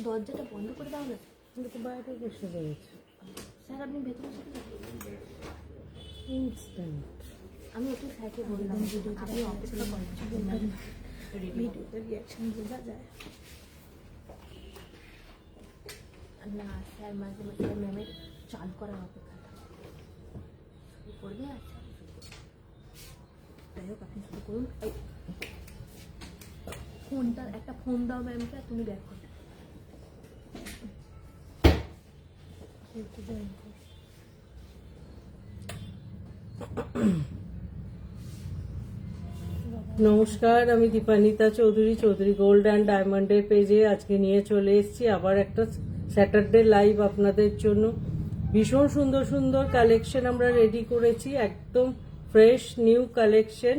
দরজাটা বন্ধ করে দাও না, বাইরে বসে রয়েছে। স্যার আপনি ভেতরে আমি একটু স্যারকে বললাম ভিডিওতে আমি অপেক্ষা করছি, ভিডিওতে রিয়াকশন বোঝা যায় না। স্যার মাঝে মাঝে ম্যামের চালু করার অপেক্ষা করবে। আচ্ছা যাই হোক আপনি শুরু করুন। ফোনটা একটা ফোন দাও ম্যামকে, আর তুমি ব্যাক করো। নমস্কার, আমি দীপানিতা চৌধুরী, চৌধুরী গোল্ড অ্যান্ড ডায়মন্ডের পেজে আজকে নিয়ে চলে এসেছি আবার একটা স্যাটারডে লাইভ আপনাদের জন্য। ভীষণ সুন্দর সুন্দর কালেকশন আমরা রেডি করেছি, একদম ফ্রেশ নিউ কালেকশন,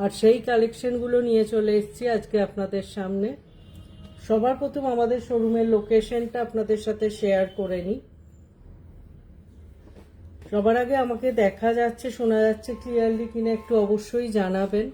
আর সেই কালেকশনগুলো নিয়ে চলে এসেছি আজকে আপনাদের সামনে। সবার প্রথম আমাদের শোরুমের লোকেশনটা আপনাদের সাথে শেয়ার করে নিই। সবার আগে আমাকে দেখা যাচ্ছে, শোনা যাচ্ছে ক্লিয়ারলি কিনা একটু অবশ্যই জানাবেন।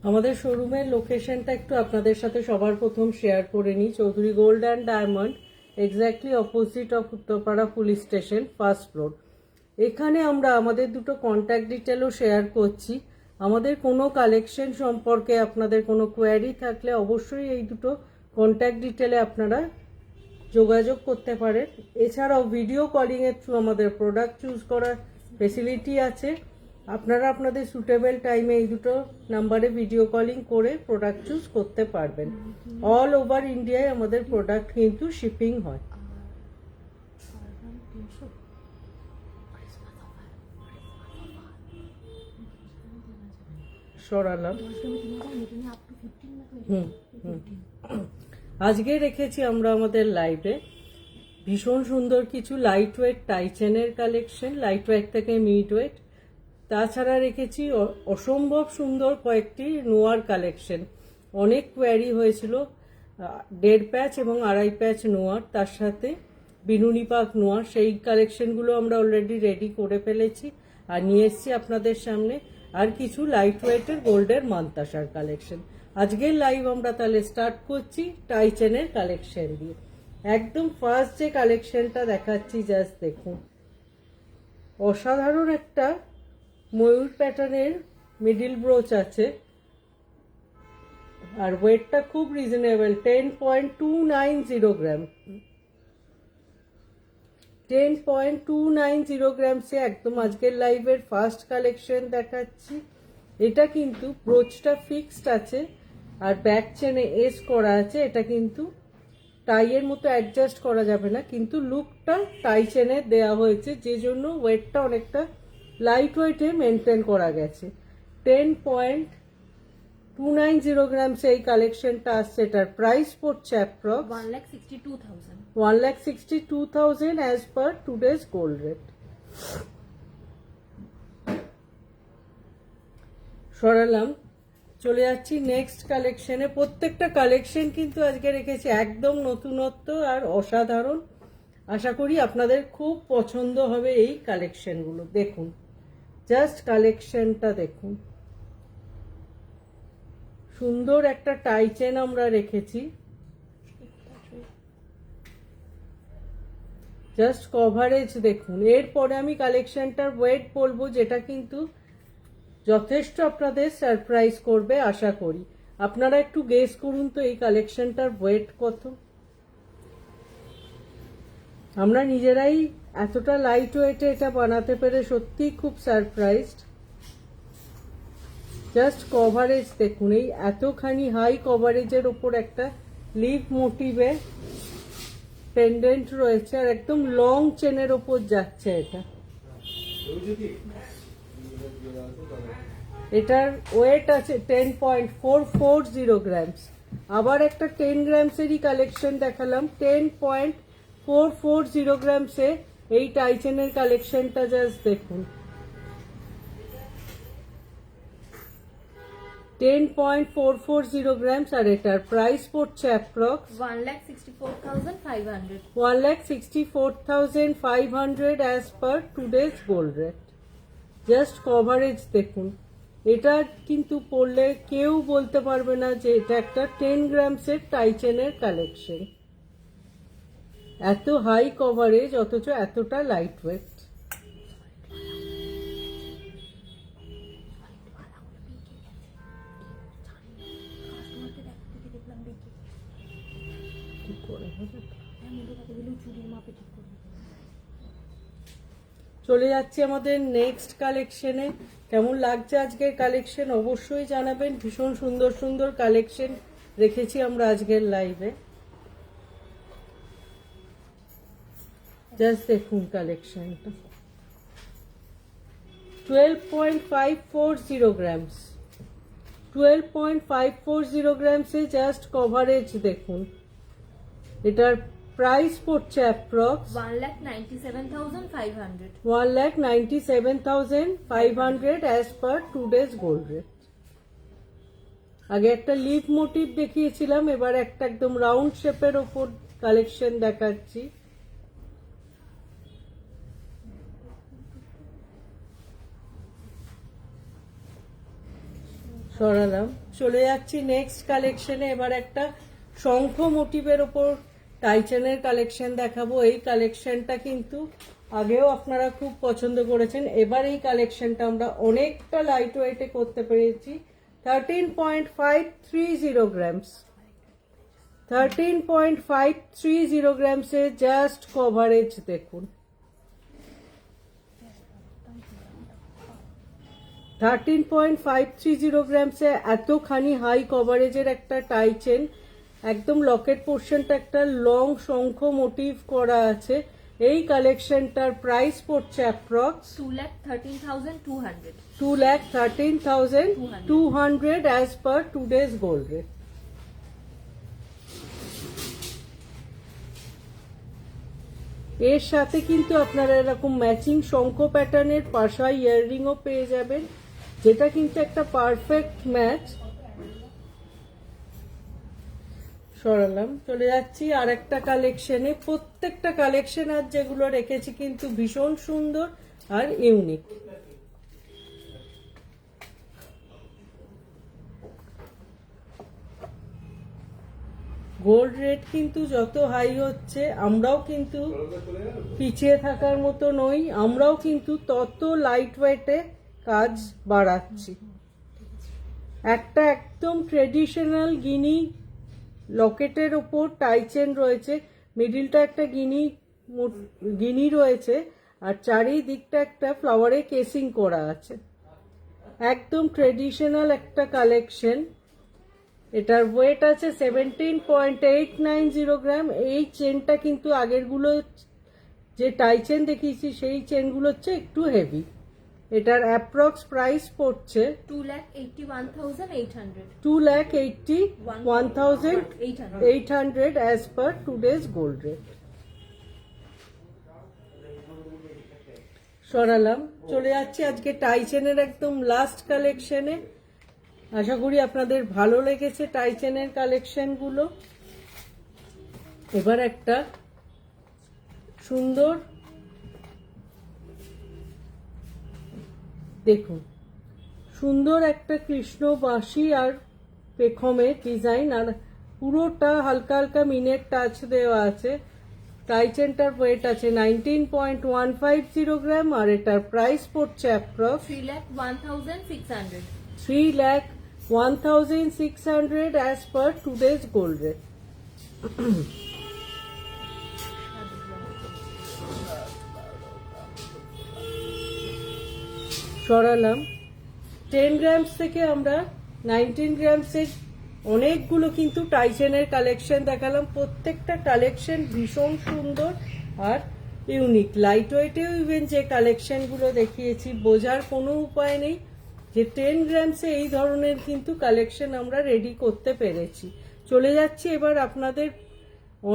আমাদের শোরুমের লোকেশনটা একটু আপনাদের সাথে সবার প্রথম শেয়ার করে নিই। Chowdhury gold and diamond, exactly opposite of Uttarpara police station, first floor. এখানে আমরা আমাদের দুটো কন্ট্যাক্ট ডিটেলও শেয়ার করছি। আমাদের কোনো কালেকশন সম্পর্কে আপনাদের কোনো কোয়ারি থাকলে অবশ্যই এই দুটো কন্ট্যাক্ট ডিটেলে আপনারা যোগাযোগ করতে পারেন। এছাড়াও ভিডিও কলিংয়ের থ্রু আমাদের প্রোডাক্ট চুজ করার ফেসিলিটি আছে। আপনারা আপনাদের সুটেবল টাইমে এই দুটো নাম্বারে ভিডিও কলিং করে প্রোডাক্ট চুজ করতে পারবেন। অল ওভার ইন্ডিয়ায় আমাদের প্রোডাক্ট কিন্তু শিপিং হয়। সরালাম। আজকে রেখেছি আমরা আমাদের লাইভে ভীষণ সুন্দর কিছু লাইট ওয়েট টাইচেনের কালেকশন, লাইট ওয়েট থেকে মিড ওয়েট। তাছাড়া রেখেছি অসম্ভব সুন্দর কয়েকটি নোয়ার কালেকশন। অনেক কোয়ারি হয়েছিল 1.5 প্যাচ এবং 2.5 প্যাচ নোয়ার, তার সাথে বিনুনি পাক নোয়ার। সেই কালেকশনগুলো আমরা অলরেডি রেডি করে ফেলেছি আর নিয়ে এসেছি আপনাদের সামনে। আর কিছু লাইট ওয়েটের গোল্ডের মান্তাসার কালেকশন। আজকের লাইভ আমরা তাহলে স্টার্ট করছি টাইচেনের কালেকশন দিয়ে। একদম ফার্স্ট যে কালেকশনটা দেখাচ্ছি, জাস্ট দেখুন, অসাধারণ একটা ময়ূর প্যাটার্নের মিডিল ব্রোচ আছে, আর ওয়েটটা খুব রিজনেবল, 10.290 গ্রাম। 10.290 গ্রামসে একদম আজকের লাইভের ফার্স্ট কালেকশন দেখাচ্ছি। এটা কিন্তু ব্রোচটা ফিক্সড আছে আর ব্যাক চেনে এস করা আছে। এটা কিন্তু টাইয়ের মতো অ্যাডজাস্ট করা যাবে না, কিন্তু লুকটা টাই চেনে দেওয়া হয়েছে, যে জন্য ওয়েটটা অনেকটা লাইট ওয়েটে মেনটেন করা গেছে। 10.290 গ্রামসে এই কালেকশনটা আসছে। এটার প্রাইস পড়ছে approx 1,62,000 as per today's gold rate. সরালাম, চলে যাচ্ছি নেক্সট কালেকশনে। প্রত্যেকটা কালেকশন কিন্তু আজকে রেখেছি একদম নতুনত্ব আর অসাধারণ। আশা করি আপনাদের খুব পছন্দ হবে এই কালেকশনগুলো। দেখুন, জাস্ট কালেকশনটা দেখুন, সুন্দর একটা টাই চেন আমরা রেখেছি। জাস্ট কভারেজ দেখুন। এরপরে আমি কালেকশনটার ওয়েট বলবো, যেটা কিন্তু যথেষ্ট আপনাদের সারপ্রাইজ করবে আশা করি। আপনারা একটু গেস করুন তো এই কালেকশনটার ওয়েট কত। আমরা নিজেরাই এতটা লাইট ওয়েটে এটা বানাতে পেরে সত্যিই খুব সারপ্রাইজড। জাস্ট কভারেজ দেখুন, এই এতখানি হাই কভারেজের ওপর একটা লিভ মোটিভে পেন্ডেন্ট রয়েছে, আর একদম লং চেনের ওপর যাচ্ছে এটা। এটার ওয়েট আছে 10.440 গ্রামস। আবার একটা 10 গ্রামসেরই কালেকশন দেখালাম, 10.440 গ্রামসে এই টাইচেনের কালেকশনটা জাস্ট দেখুন। 10.440 গ্রামস, আর এটার প্রাইস পড়ছে approx 1,64,500। 1,64,500 as per today's gold rate. Just coverage দেখুন, এটা কিন্তু পড়লে কেউ বলতে পারবে না যে এটা একটা 10 গ্রামসের টাইচেনের কালেকশন। এত হাই কভারেজ অথচ এতটা লাইট ওয়েট। চলে যাচ্ছি আমাদের নেক্সট কালেকশনে। কেমন লাগছে আজকের কালেকশন অবশ্যই জানাবেন। ভীষণ সুন্দর সুন্দর কালেকশন রেখেছি আমরা আজকের লাইভে। জাস্ট দেখুন কালেকশনটা, 12.540 গ্রামস, 12.540 গ্রামসে জাস্ট কভারেজ দেখুন। এটার প্রাইস পড়ছে approx 1,97,500। 1,97,500 as per today's gold rate. আগে একটা লিভ মোটিভ দেখিয়েছিলাম, এবার একটা একদম রাউন্ড শেপের ওপর কালেকশন দেখাচ্ছি। সরালাম, চলে যাচ্ছি নেক্সট কালেকশনে। এবার একটা শঙ্খ মোটিভের ওপর টাইচেনের কালেকশন দেখাবো। এই কালেকশনটা কিন্তু আগেও আপনারা খুব পছন্দ করেছেন। এবার এই কালেকশনটা আমরা অনেকটা লাইট ওয়েটে করতে পেরেছি। 13.530 গ্রামস, 13.530 গ্রামসে জাস্ট কভারেজ দেখুন। 13.530 গ্রামসে এতখানি হাই কভারেজের একটা টাইচেন, একদম লকেট পোর্শনটা একটা লং শঙ্খ মোটিভ করা আছে। এই কালেকশনটার প্রাইস পড়ছে approx 2,13,200। 2,13,200 as per today's gold rate. এর সাথে কিন্তু আপনারা এরকম ম্যাচিং শঙ্খ প্যাটার্নের পাশা ইয়াররিংও পেয়ে যাবেন, যেটা কিন্তু একটা পারফেক্ট ম্যাচ। সরালাম, চলে যাচ্ছি আর একটা কালেকশনে। প্রত্যেকটা কালেকশন আর যেগুলো রেখেছি কিন্তু ভীষণ সুন্দর আর ইউনিক। গোল্ড রেট কিন্তু যত হাই হচ্ছে আমরাও কিন্তু পিছিয়ে থাকার মতো নই, আমরাও কিন্তু তত লাইট ওয়েটে কাজ বাড়াচ্ছি। একটা একদম ট্রেডিশনাল গিনি লকেটের ওপর টাইচেন রয়েছে, মিডিলটা একটা গিনি রয়েছে, আর চারিদিকটা একটা ফ্লাওয়ারে কেসিং করা আছে। একদম ট্রেডিশনাল একটা কালেকশন। এটার ওয়েট আছে 17.890 গ্রাম। এই চেনটা কিন্তু আগেরগুলো যে টাইচেন দেখিয়েছি সেই চেনগুলো হচ্ছে একটু হেভি। এটার অ্যাপ্রক্স প্রাইস পড়ছে 2,81,800। 2,81,800 as per today's gold rate. সরালাম, চলে যাচ্ছি আজকে টাইচেনের একদম লাস্ট কালেকশনে। আশা করি আপনাদের ভালো লেগেছে টাইচেনের কালেকশনগুলো। এবার একটা সুন্দর দেখুন, সুন্দর একটা কৃষ্ণ বাঁশি আর পেখমের ডিজাইন, আর পুরোটা হালকা হালকা মিনের টাচ দেওয়া আছে। টাইচেনটার ওয়েট আছে 19.150 গ্রাম, আর এটার প্রাইস পড়ছে approx 3,01,600। 3,01,600 as per today's gold rate. সরালাম, 10 গ্রামস থেকে আমরা 19 গ্রামসের অনেকগুলো কিন্তু টাইচেনের কালেকশন দেখালাম। প্রত্যেকটা কালেকশন ভীষণ সুন্দর আর ইউনিক। লাইট ওয়েটেও ইভেন যে কালেকশনগুলো দেখিয়েছি, বোঝার কোনো উপায় নেই যে 10 গ্রামসে এই ধরনের কিন্তু কালেকশন আমরা রেডি করতে পেরেছি। চলে যাচ্ছি এবার আপনাদের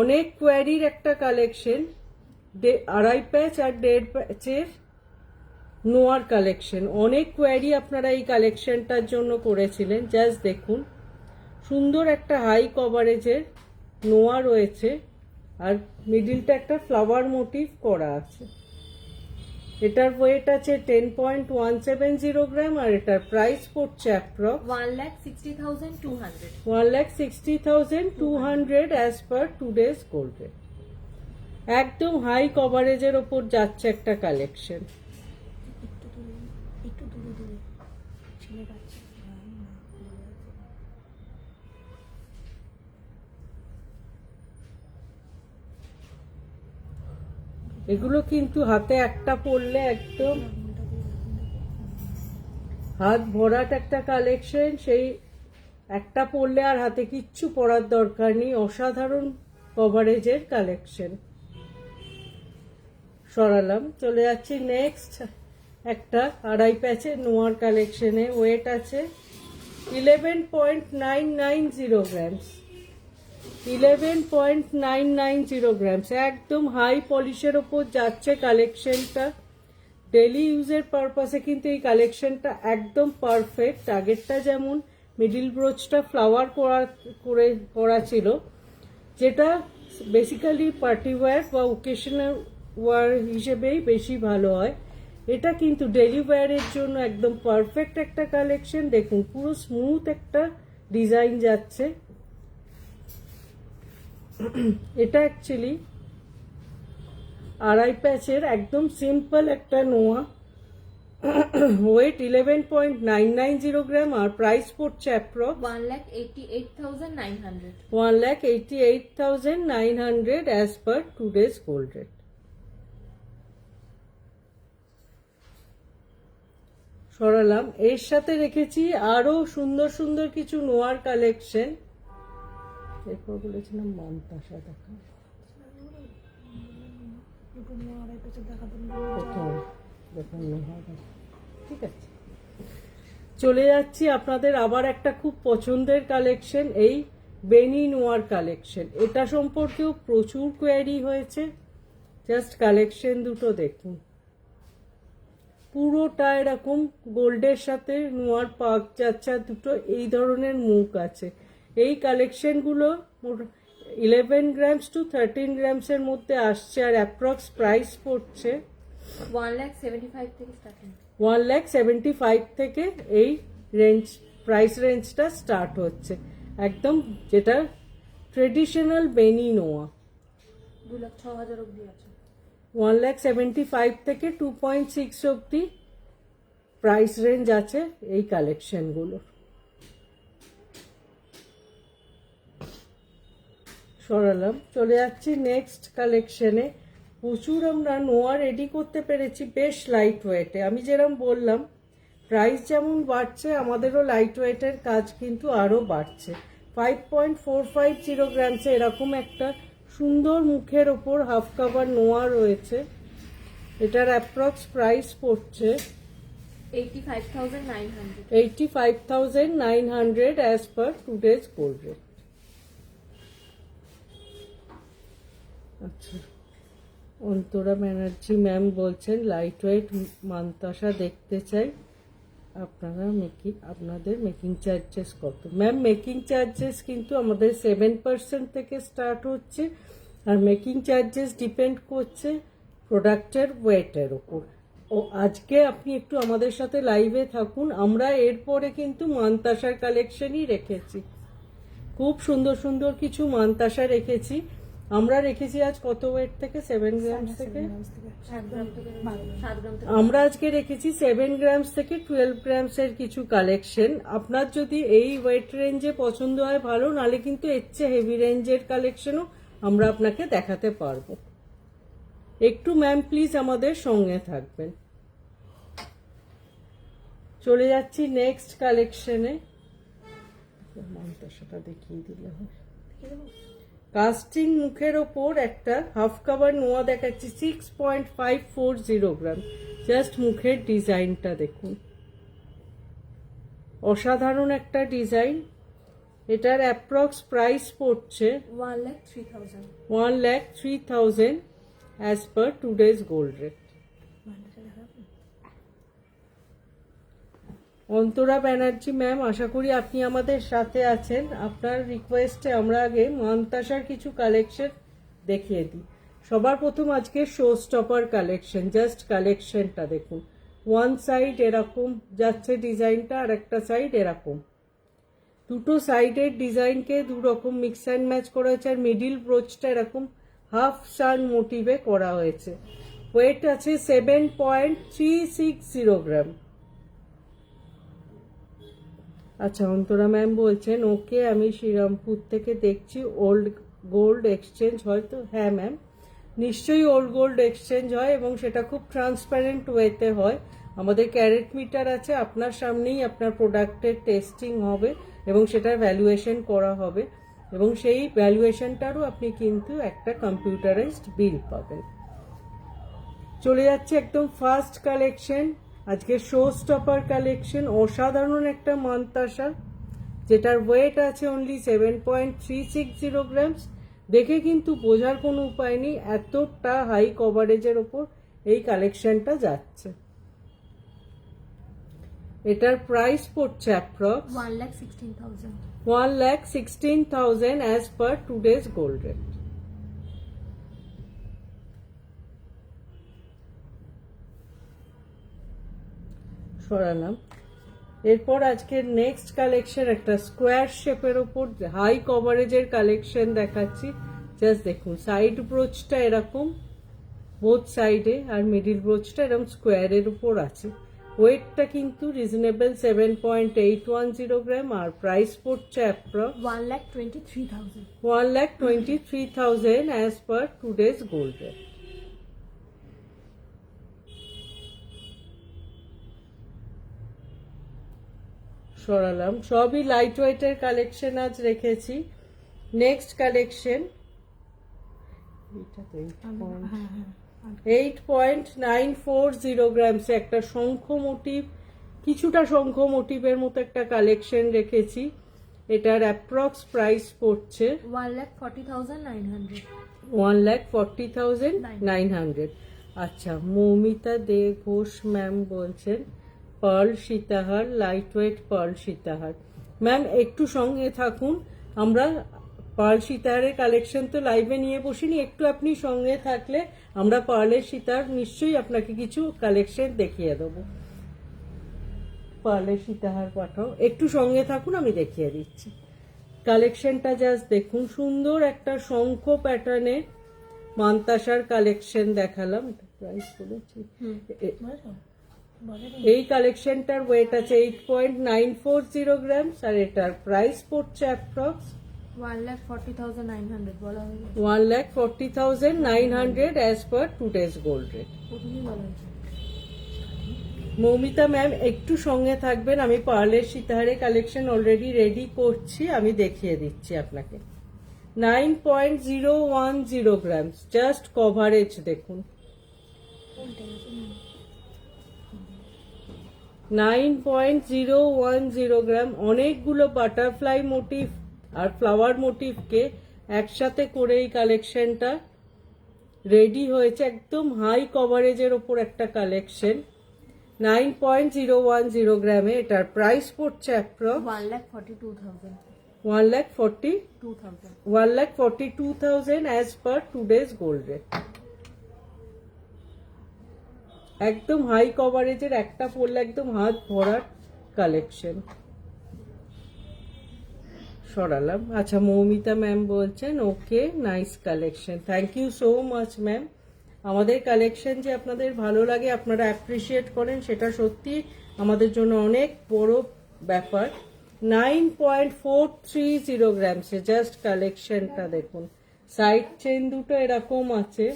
অনেক কোয়ারির একটা কালেকশন, আড়াই প্যাচ আর 1.5 প্যাচের নোয়ার কালেকশন। অনেক কোয়ারি আপনারা এই কালেকশনটার জন্য করেছিলেন। জাস্ট দেখুন, সুন্দর একটা হাই কভারেজের নোয়া রয়েছে আর মিডিলটা একটা ফ্লাওয়ার মোটিভ করা আছে। এটার ওয়েট আছে 10.170 গ্রাম আর এটার প্রাইস পড়ছে approx 1,60,200 1,60,200 as per today's gold rate. একদম হাই কভারেজের ওপর যাচ্ছে একটা কালেকশন। একটু দূরে ছেলে যাচ্ছে। এগুলো কিন্তু হাতে একটা পরলে একদম হাত ভরাট একটা কালেকশন। সেই একটা পরলে আর হাতে কিচ্ছু পরার দরকার নেই। অসাধারণ কভারেজের কালেকশন। সরালাম, চলে যাচ্ছি নেক্সট একটা আড়াই প্যাচের নোয়ার কালেকশনে। ওয়েট আছে 11.990 গ্রামস। 11.990 গ্রামস। একদম হাই পলিশের ওপর যাচ্ছে কালেকশনটা। ডেলি ইউজের পারপাসে কিন্তু এই কালেকশনটা একদম পারফেক্ট। আগেরটা যেমন মিডিল ব্রোচটা ফ্লাওয়ার করা ছিল, যেটা বেসিক্যালি পার্টি ওয়্যার বা ওকেশনাল ওয়্যার হিসেবেই বেশি ভালো হয়। এটা কিন্তু ডেলি ওয়্যারের জন্য একদম পারফেক্ট একটা কালেকশন। দেখুন পুরো স্মুথ একটা ডিজাইন যাচ্ছে। এটা অ্যাকচুয়ালি আড়াই প্যাচের একদম সিম্পল একটা নোয়া। ওয়েট 11.990 গ্রাম আর প্রাইস পড়ছে approx 1,88,900 1,88,900 as per today's gold rate. সরালাম। এর সাথে রেখেছি আরো সুন্দর সুন্দর কিছু নোয়ার কালেকশন। এরপর বলেছিলাম মন্তাসা দেখা প্রথম নোয়া। ঠিক আছে, চলে যাচ্ছি আপনাদের আবার একটা খুব পছন্দের কালেকশন, এই বেনি নোয়ার কালেকশন। এটা সম্পর্কেও প্রচুর কোয়ারি হয়েছে। জাস্ট কালেকশন দুটো দেখুন, পুরোটা এরকম গোল্ডের সাথে নোয়ার পাক যাচ্ছে, দুটো এই ধরনের মুখ আছে। এই কালেকশনগুলো 11 গ্রামস টু 13 গ্রামসের মধ্যে আসছে আর অ্যাপ্রক্স প্রাইস পড়ছে 1,75,000 থেকে স্টার্টিং। 1,75,000 থেকে এই রেঞ্জ, প্রাইস রেঞ্জটা স্টার্ট হচ্ছে। একদম যেটা ট্রেডিশনাল বেনি নোয়া। 2,06,000 অবধি আছে। 1,75,000 থেকে 2.6 অবধি প্রাইস রেঞ্জ আছে এই কালেকশনগুলো। সরালাম, চলে যাচ্ছি নেক্সট কালেকশনে। প্রচুর আমরা নোয়া রেডি করতে পেরেছি বেশ লাইট ওয়েটে। আমি যেরকম বললাম, প্রাইস যেমন বাড়ছে আমাদেরও লাইট ওয়েটের কাজ কিন্তু আরও বাড়ছে। 5.450 গ্রামসে এরকম একটা সুন্দর মুখের ওপর হাফ কাভার নোয়া রয়েছে। এটার অ্যাপ্রক্স প্রাইস পড়ছে 85,900 85,900 as per today's gold rate. আচ্ছা, অন্তরা ব্যানার্জি ম্যাম বলছেন লাইট ওয়েট মান্তাসা দেখতে চাই, আপনাদের মেকিং চার্জেস কত? ম্যাম, মেকিং চার্জেস কিন্তু আমাদের 7% থেকে স্টার্ট হচ্ছে আর মেকিং চার্জেস ডিপেন্ড করছে প্রোডাক্টের ওয়েটের ওপর। ও আজকে আপনি একটু আমাদের সাথে লাইভে থাকুন, আমরা এরপরে কিন্তু মান্তাসার কালেকশনই রেখেছি। খুব সুন্দর সুন্দর কিছু মান্তাসা রেখেছি। আমরা রেখেছি আজ কত ওয়েট থেকে? 7 গ্রামস থেকে। 7 গ্রাম থেকে 7 গ্রাম থেকে আমরা আজকে রেখেছি 7 গ্রামস থেকে 12 গ্রামসের কিছু কালেকশন। আপনার যদি এই ওয়েট রেঞ্জে পছন্দ হয় ভালো, নালে কিন্তু এর চেয়ে হেভি রেঞ্জের কালেকশনও আমরা আপনাকে দেখাতে পারবো। একটু ম্যাম প্লিজ আমাদের সঙ্গে থাকবেন। চলে যাচ্ছি নেক্সট কালেকশনে। মান্তাসাটা দেখিয়ে দিলে হয়। কাস্টিং মুখের ওপর একটা হাফ কাভার নোয়া দেখাচ্ছি 6.540 গ্রাম। জাস্ট মুখের ডিজাইনটা দেখুন, অসাধারণ একটা ডিজাইন। এটার অ্যাপ্রক্স প্রাইস পড়ছে 1,03,000 1,03,000 as per today's gold rate. Antara Banerjee ma'am, আশা করি আপনি আমাদের সাথে আছেন। আপনার রিকোয়েস্টে আমরা আগে মন্তাসার কিছু কালেকশন দেখিয়ে দিই। সবার প্রথম আজকে শো স্টপার কালেকশন, জাস্ট কালেকশনটা দেখুন। ওয়ান সাইড এরকম যাচ্ছে ডিজাইনটা, আর একটা সাইড এরকম। দুটো সাইডের ডিজাইনকে দু রকম মিক্স অ্যান্ড ম্যাচ করা হয়েছে, আর মিডিল ব্রোচটা এরকম হাফ সান মোটিভে করা হয়েছে। ওয়েট আছে 7.360 গ্রাম। আচ্ছা, অন্তরা ম্যাম বলছেন ওকে, আমি শ্রীরামপুর থেকে দেখছি, ওল্ড গোল্ড এক্সচেঞ্জ হয় তো? হ্যাঁ ম্যাম, নিশ্চয়ই ওল্ড গোল্ড এক্সচেঞ্জ হয়, এবং সেটা খুব ট্রান্সপারেন্ট ওয়েতে হয়। আমাদের ক্যারেট মিটার আছে, আপনার সামনেই আপনার প্রোডাক্টের টেস্টিং হবে এবং সেটার ভ্যালুয়েশন করা হবে, এবং সেই ভ্যালুয়েশনটারও আপনি কিন্তু একটা কম্পিউটারাইজড বিল পাবেন। চলে যাচ্ছে একদম ফার্স্ট কালেকশন, আজকে শো স্টপার কালেকশন। অসাধারণ একটা মন্তাসা, যেটার ওয়েট আছে অনলি 7.360 গ্রামস। দেখে কিন্তু বোঝার কোনো উপায় নেই এতটা হাই কভারেজের ওপর এই কালেকশনটা যাচ্ছে। এটার প্রাইস পড়ছে approx 1,16,000। 1,16,000 as per today's gold rate. সরালাম। এরপর আজকের নেক্সট কালেকশন একটা স্কোয়ার শেপের ওপর হাই কভারেজের কালেকশন দেখাচ্ছি। জাস্ট দেখুন, সাইড ব্রোচটা এরকম বোথ সাইডে, আর মিডিল ব্রোচটা এরকম স্কোয়ারের উপর আছে। ওয়েটটা কিন্তু রিজনেবল 7.810 গ্রাম, আর প্রাইস পড়ছে approx 1,23,000। 1,23,000 as per today's gold rate. সরালাম। সবই লাইট ওয়েটের কালেকশন আজ রেখেছি। নেক্সট কালেকশন 8.940 গ্রামস, একটা শঙ্খ মোটিভ, কিছুটা শঙ্খ মোটিভের মতো একটা কালেকশন রেখেছি। এটার অ্যাপ্রক্স প্রাইস পড়ছে 1,40,900। 1,40,900। আচ্ছা, মৌমিতা দে ঘোষ ম্যাম বলছেন পার্ল সীতাহার, লাইট ওয়েট পার্ল সীতাহার। ম্যাম একটু সঙ্গে থাকুন, আমরা পার্ল সীতাহারের কালেকশন তো লাইভে নিয়ে বসিনি, একটু আপনি সঙ্গে থাকলে আমরা পার্লের সীতাহার নিশ্চয়ই আপনাকে কিছু কালেকশন দেখিয়ে দেবো। পার্লের সীতাহার পাঠাও, একটু সঙ্গে থাকুন, আমি দেখিয়ে দিচ্ছি কালেকশনটা। জাস্ট দেখুন, সুন্দর একটা শঙ্খ প্যাটার্নে মন্তাসার কালেকশন দেখালাম। প্রাইস বলেছি, এই কালেকশনটার ওয়েট আছে 8.940 গ্রামস, আর এটার প্রাইস পড়ছে অ্যাপ্রক্স 1,40,900 বলা হয়েছে। 1,40,900 as per today's gold rate. Moumita ma'am একটু সঙ্গে থাকবেন, আমি পার্লের সীতাহারের কালেকশন অলরেডি রেডি করছি, আমি দেখিয়ে দিচ্ছি আপনাকে। 9.010 গ্রামস, জাস্ট কভারেজ দেখুন। 9.010 গ্রাম, অনেকগুলো বাটারফ্লাই মোটিভ আর ফ্লাওয়ার মোটিভকে একসাথে করে এই কালেকশনটা রেডি হয়েছে। একদম হাই কভারেজের ওপর একটা কালেকশন। 9.010 গ্রামে এটার প্রাইস পড়ছে approx 1,42,000। 1,42,000 as per today's gold rate. একদম হাই কভারেজের, একটা পড়লে একদম হাত ভরার কালেকশন। সরালাম। আচ্ছা, মৌমিতা ম্যাম বলছেন okay, nice collection, thank you so much ma'am. আমাদের কালেকশন যে আপনাদের ভালো লাগে, আপনারা অ্যাপ্রিসিয়েট করেন, সেটা সত্যি আমাদের জন্য অনেক বড় ব্যাপার। 9.430 গ্রামসে জাস্ট কালেকশনটা দেখুন। সাইড চেন দুটো এরকম আছে,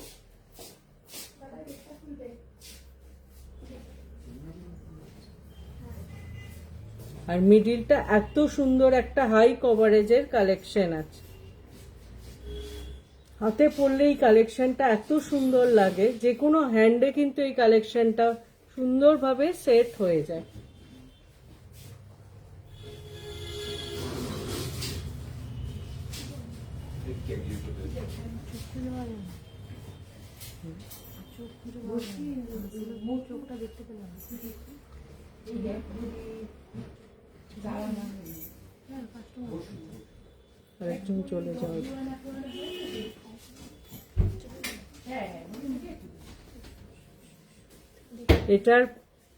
আর মিডিলটা এত সুন্দর একটা হাই কভারেজের কালেকশন আছে। হাতে পরলে এই কালেকশনটা এত সুন্দর লাগে, যে কোনো হ্যান্ডে কিন্তু এই কালেকশনটা সুন্দরভাবে সেট হয়ে যায়। চোখটা দেখতে পেলাম আরেকজন চলে যাবে। এটার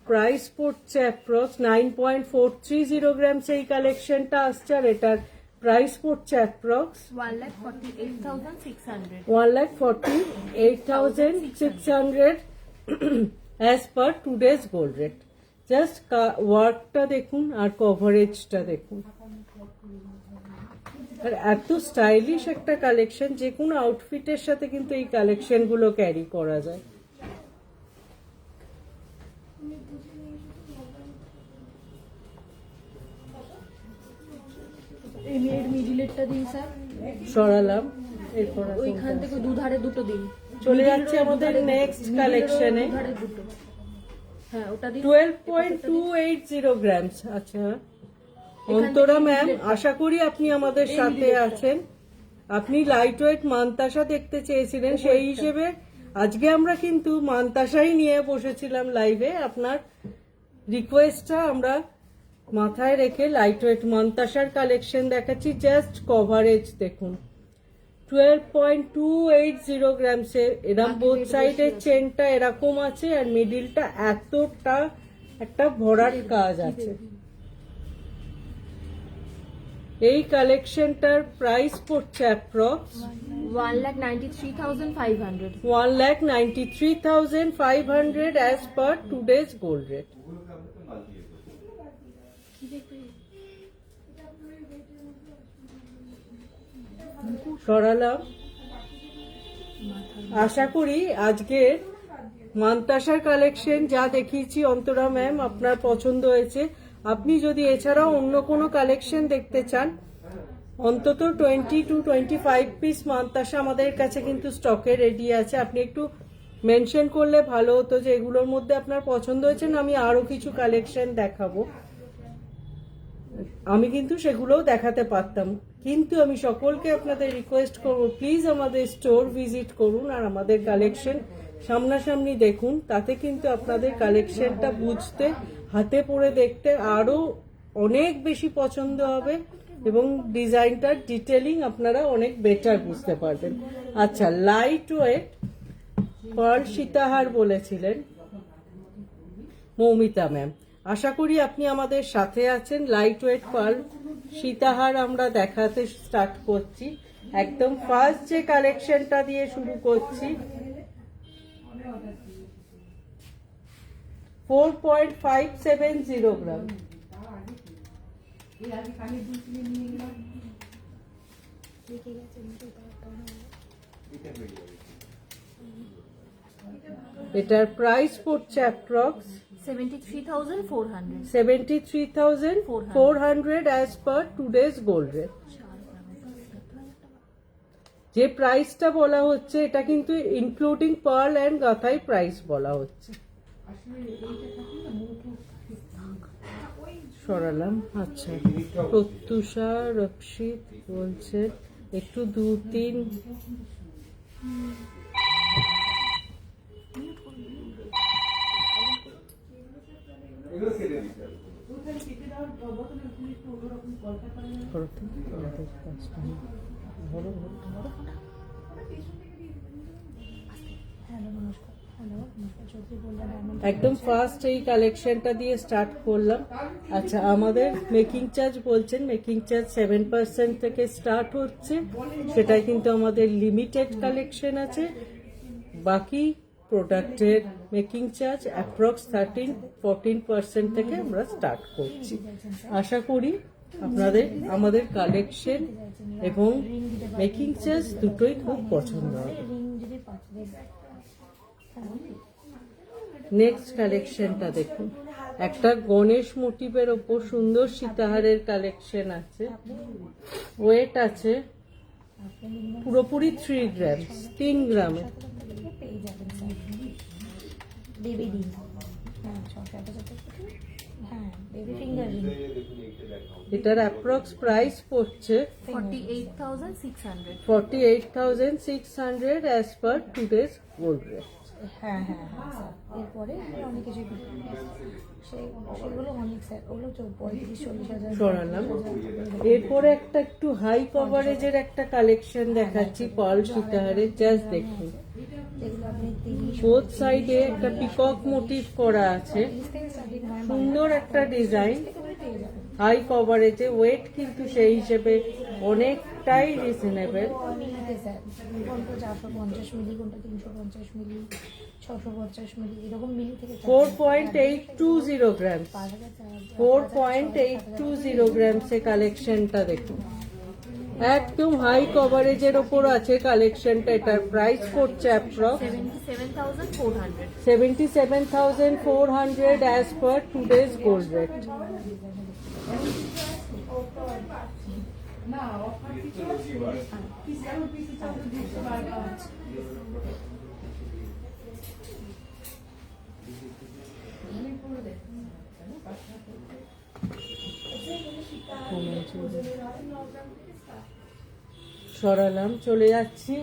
প্রাইস পড়ছে অ্যাপ্রক্স 9.430 গ্রামস এই কালেকশনটা আসছে, আর এটার প্রাইস পড়ছে approx 1,48,600 1,48,600 as per today's gold rate. Just ওয়ার্কটা দেখুন আর কভারেজটা দেখুন, আর এত স্টাইলিশ একটা কালেকশন, যে কোনো আউটফিটের সাথে কিন্তু এই কালেকশনগুলো ক্যারি করা যায়। এই মেয়ের মিডিলেরটা দিন স্যার, সরালাম, এরপর ওইখান থেকে দুধারে দুটো দিন। চলে যাচ্ছে আমাদের নেক্সট কালেকশনে। দুধারে দুটো, হ্যাঁ ওটা দিন। 12.280 গ্রামস। আচ্ছা অন্তরা ম্যাম, আশা করি আপনি আমাদের সাথে আছেন। আপনি লাইট ওয়েট মান্তাসা দেখতে চেয়েছিলেন, সেই হিসেবে আজকে আমরা কিন্তু মান্তাসাই নিয়ে বসেছিলাম লাইভে। আপনার রিকোয়েস্টটা আমরা মাথায় রেখে লাইট ওয়েট মান্তাসার কালেকশন দেখাচ্ছি। জাস্ট কভারেজ দেখুন, 12.280 গ্রামসে। এরকম বোথ সাইডের চেনটা এরকম আছে, আর মিডিলটা এতটা একটা ভরাট কাজ আছে। এই কালেকশনটার প্রাইস পড়ছে approx 1,93,500 1,93,500 as per today's gold rate. সরালাম। আশা করি আজকের মান্তাসার কালেকশন যা দেখিয়েছি অন্তরা ম্যাম আপনার পছন্দ হয়েছে। আপনি যদি এছাড়াও অন্য কোনো কালেকশন দেখতে চান, অন্তত 20 to 25 পিস মান্তাসা আমাদের কাছে কিন্তু স্টকে রেডি আছে। আপনি একটু মেনশন করলে ভালো হতো যে এগুলোর মধ্যে আপনার পছন্দ হয়েছে না, আমি আরো কিছু কালেকশন দেখাবো। আমি কিন্তু সেগুলোও দেখাতে পারতাম, কিন্তু আমি সকলকে আপনাদের রিকোয়েস্ট করবো, প্লিজ আমাদের স্টোর ভিজিট করুন আর আমাদের কালেকশন সামনাসামনি দেখুন। তাতে কিন্তু আপনাদের কালেকশনটা বুঝতে, হাতে পরে দেখতে আরো অনেক বেশি পছন্দ হবে, এবং ডিজাইনটার ডিটেলিং আপনারা অনেক বেটার বুঝতে পারবেন। আচ্ছা, লাইট ওয়েট পার্ল সীতাহার বলেছিলেন মৌমিতা ম্যাম, আশা করি আপনি আমাদের সাথে আছেন। লাইট ওয়েট পার্ল সীতাহার আমরা দেখাতে স্টার্ট করছি। একদম ফার্স্ট যে কালেকশনটা দিয়ে শুরু করছি, 4.570 গ্রাম। এটার প্রাইস পড়ছে approx 73,400 73,400 as per today's gold rate. যে প্রাইসটা বলা হচ্ছে এটা কিন্তু ইনক্লুডিং পার্ল অ্যান্ড গাথাই প্রাইস বলা হচ্ছে। সরালাম। আচ্ছা, প্রত্যুষা রক্ষিত বলছে একটু 2-3 একদম ফার্স্ট এই কালেকশনটা দিয়ে স্টার্ট করলাম। আচ্ছা, আমাদের মেকিং চার্জ বলছেন, মেকিং চার্জ 7% থেকে স্টার্ট হচ্ছে, সেটাই কিন্তু আমাদের লিমিটেড কালেকশন আছে। বাকি প্রোডাক্টের মেকিং চার্জ অ্যাপ্রক্স 13-14% থেকে আমরা স্টার্ট করছি। আশা করি আপনাদের আমাদের কালেকশন এবং মেকিং চার্জ দুটোই খুব পছন্দ হবে। নেক্সট কালেকশনটা দেখুন, একটা গণেশ মোটিভের ওপর সুন্দর সীতাহারের কালেকশন আছে। ওয়েট আছে পুরোপুরি 3 গ্রাম, 3 গ্রামে। হ্যাঁ বেবি ফিঙ্গার রিং এটার অ্যাপ্রক্স প্রাইস পড়ছে 48,600 48,600 as per today's gold rate. হ্যাঁ হ্যাঁ হ্যাঁ স্যার এরপরে অনেক কিছু সেগুলো অনেক স্যার ওগুলো 35-40 হাজার সরালাম। এরপরে একটা একটু হাই কভারেজের একটা কালেকশন দেখাচ্ছি পার্ল সীতাহারের, জাস্ট দেখুন যেগুলো আপনি 30 বোথ সাইডে একটা পিকক মোটিভ করা আছে, থেকে স্টার্টিং হয় সুন্দর একটা ডিজাইন, একেবারে পেয়ে যাবেন হাই কভারেজে, ওয়েট কিন্তু সেই হিসেবে অনেকটাই রিজনেবল। মিলিতে স্যার কোনটা 450 মিলি, কোনটা 350 মিলি, 650 মিলি, এরকম মিলি থেকে 4.820 গ্রাম, 4.820 গ্রামসে কালেকশনটা দেখুন, একদম হাই কভারেজের ওপর আছে কালেকশনটা। এটার প্রাইস পড়ছে approx 77,400 77,400 as per today's gold rate. সরালাম, চলে যাচ্ছি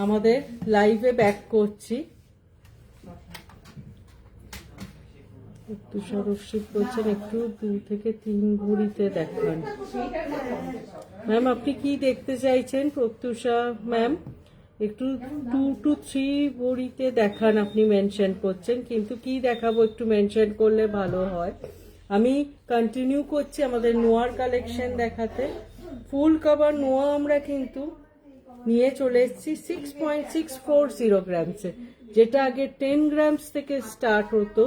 আমাদের লাইভে ব্যাক করছি। একটু সরস্বী বলছেন একটু 2 থেকে 3 ভরিতে দেখান। ম্যাম আপনি কি দেখতে চাইছেন প্রত্যুষা ম্যাম? একটু 2 to 3 ভরিতে দেখান আপনি মেনশন করছেন, কিন্তু কি দেখাবো একটু মেনশন করলে ভালো হয়। আমি কন্টিনিউ করছি আমাদের নোয়ার কালেকশন দেখাতে। ফুল কভার নোয়া আমরা কিন্তু নিয়ে চলে এসেছি 6.640 গ্রামসে, যেটা আগে 10 গ্রামস থেকে স্টার্ট হতো,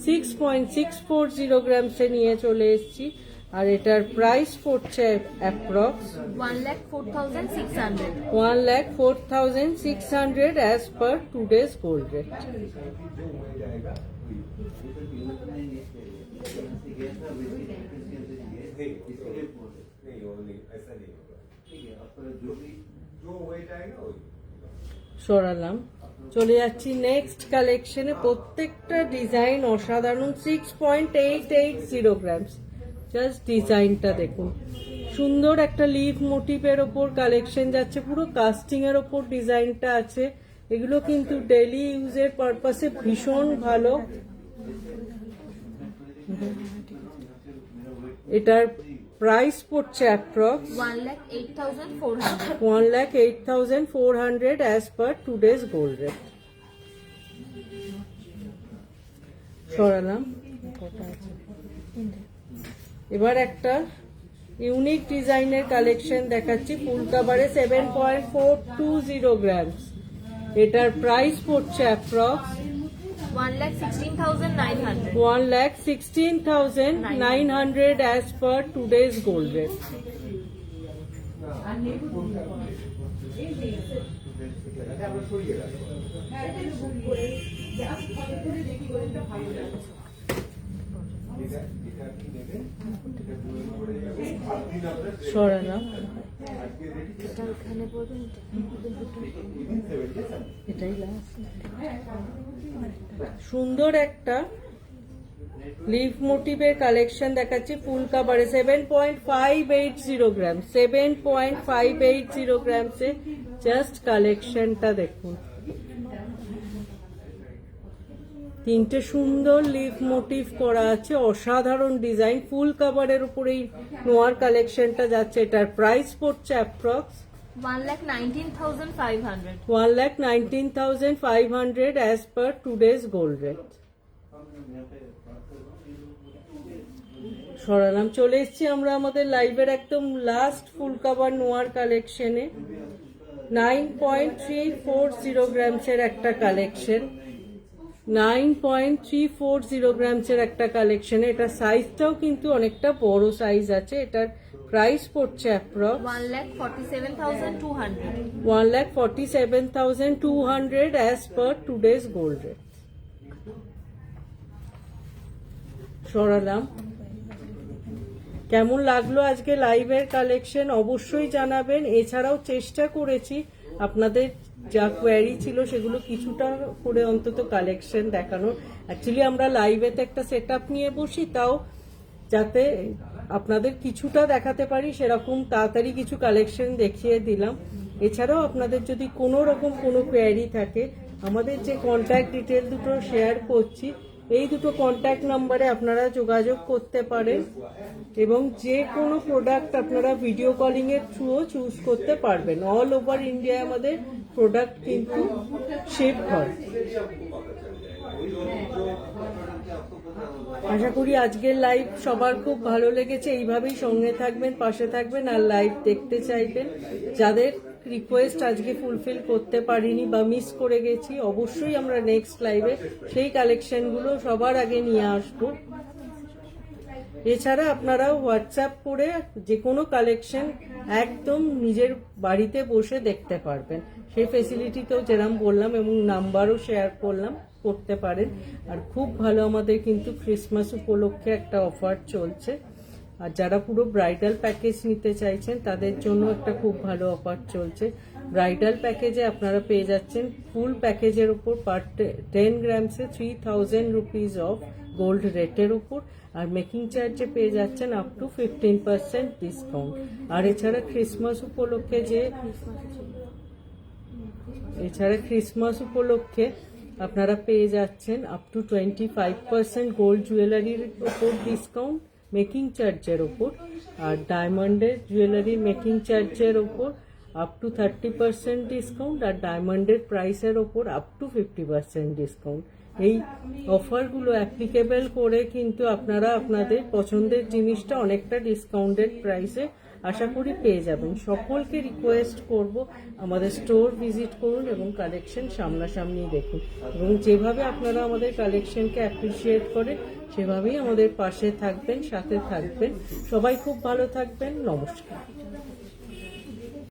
6.640 গ্রামসে নিয়ে চলে এসেছি। আর এটার প্রাইস পড়ছে approx 1,04,600 1,04,600 as per today's gold rate. সরালাম, চলে যাচ্ছি নেক্সট কালেকশনে। প্রত্যেকটা ডিজাইন অসাধারণ, 6.880 গ্রামস। জাস্ট ডিজাইনটা দেখুন, সুন্দর একটা লিভ মোটিভের ওপর কালেকশন যাচ্ছে, পুরো কাস্টিং এর ওপর ডিজাইনটা আছে। এগুলো কিন্তু ডেইলি ইউজের পারপাসে ভীষণ ভালো। এটার প্রাইস পড়ছে approx 1,08,400 1,08,400 as per today's gold rate. সরালাম। এবার একটা ইউনিক ডিজাইনের কালেকশন দেখাচ্ছি, ফুল কাভারে 7.420 গ্রামস। এটার প্রাইস পড়ছে approx 1,16,900 1,16,900 as per today's gold rate. সরালাম। এটাই লাস্ট। সুন্দর একটা লিভ মোটিভের কালেকশন দেখাচ্ছি, ফুল কাভারে 7.580 গ্রাম, 7.580 গ্রামসে জাস্ট কালেকশনটা দেখুন। তিনটে সুন্দর লিভ মোটিভ করা আছে, অসাধারণ ডিজাইন, ফুল কাভারের উপরেই নোয়ার কালেকশনটা যাচ্ছে। এটার প্রাইস পড়ছে approx 1,19,500 1,19,500 as per today's gold rate. সরালাম, চলে এসেছি আমরা আমাদের লাইভের একদম লাস্ট ফুল কাভার নোয়ার কালেকশনে। 9.340 গ্রামসের একটা কালেকশন, 9.340 গ্রামসের একটা কালেকশন। এটা সাইজটাও কিন্তু অনেকটা বড় সাইজ আছে। এটার প্রাইস পড়ছে approx 1,47,200 1,47,200 as per today's gold rate. সরালাম। কেমন লাগলো আজকে লাইভের কালেকশন অবশ্যই জানাবেন। এছাড়াও চেষ্টা করেছি আপনাদের যা কোয়ারি ছিল সেগুলো কিছুটা করে অন্তত কালেকশন দেখানোর। অ্যাকচুয়ালি আমরা লাইভেতে একটা সেট আপ নিয়ে বসি, তাও যাতে আপনাদের কিছুটা দেখাতে পারি সেরকম তাড়াতাড়ি কিছু কালেকশন দেখিয়ে দিলাম। এছাড়াও আপনাদের যদি কোনো রকম কোনো কোয়ারি থাকে, আমাদের যে কন্ট্যাক্ট ডিটেল দুটো শেয়ার করছি, এই দুটো কন্ট্যাক্ট নাম্বারে আপনারা যোগাযোগ করতে পারেন এবং যে কোনো প্রোডাক্ট আপনারা ভিডিও কলিং এর থ্রুও চুজ করতে পারবেন। অল ওভার ইন্ডিয়ায় আমাদের প্রোডাক্ট কিন্তু শিপ হয়। আশা করি আজকের লাইভ সবার খুব ভালো লেগেছে। এইভাবেই সঙ্গে থাকবেন, পাশে থাকবেন আর লাইভ দেখতে চাইবেন। যাদের রিকোয়েস্ট আজকে ফুলফিল করতে পারিনি বা মিস করে গেছি, অবশ্যই আমরা নেক্সট লাইভে সেই কালেকশনগুলো সবার আগে নিয়ে আসবো। এছাড়া আপনারা হোয়াটসঅ্যাপ করে যে কোনো কালেকশন একদম নিজের বাড়িতে বসে দেখতে পারবেন। সেই ফেসিলিটিতেও যেরকম বললাম এবং নাম্বারও শেয়ার করতে পারেন। আর খুব ভালো আমাদের কিন্তু ক্রিসমাস উপলক্ষে একটা অফার চলছে। আর যারা পুরো ব্রাইডাল প্যাকেজ নিতে চাইছেন তাদের জন্য একটা খুব ভালো অফার চলছে। ব্রাইডাল প্যাকেজে আপনারা পেয়ে যাচ্ছেন ফুল প্যাকেজের উপর পার 10 গ্রামসে 3000 রুপিস অফ গোল্ড রেটের উপর, আর মেকিং চার্জে পেয়ে যাচ্ছেন আপ টু 15% ডিসকাউন্ট। আর এছাড়া ক্রিসমাস উপলক্ষে আপনারা পেয়ে যাচ্ছেন আপ টু 25% গোল্ড জুয়েলারির উপর ডিসকাউন্ট মেকিং চার্জের ওপর, আর ডায়মন্ডের জুয়েলারি মেকিং চার্জের ওপর আপ টু 30% ডিসকাউন্ট, আর ডায়মন্ডের প্রাইসের ওপর আপ টু 50% ডিসকাউন্ট। এই অফারগুলো অ্যাপ্লিকেবল করে কিন্তু আপনারা আপনাদের পছন্দের জিনিসটা অনেকটা ডিসকাউন্টেড প্রাইসে আশা করি পেয়ে যাবেন। সকলকে রিকোয়েস্ট করব আমাদের স্টোর ভিজিট করুন এবং কালেকশন সামনাসামনি দেখুন, এবং যেভাবে আপনারা আমাদের কালেকশনকে অ্যাপ্রিসিয়েট করেন সেভাবেই আমাদের পাশে থাকবেন, সাথে থাকবেন। সবাই খুব ভালো থাকবেন। নমস্কার।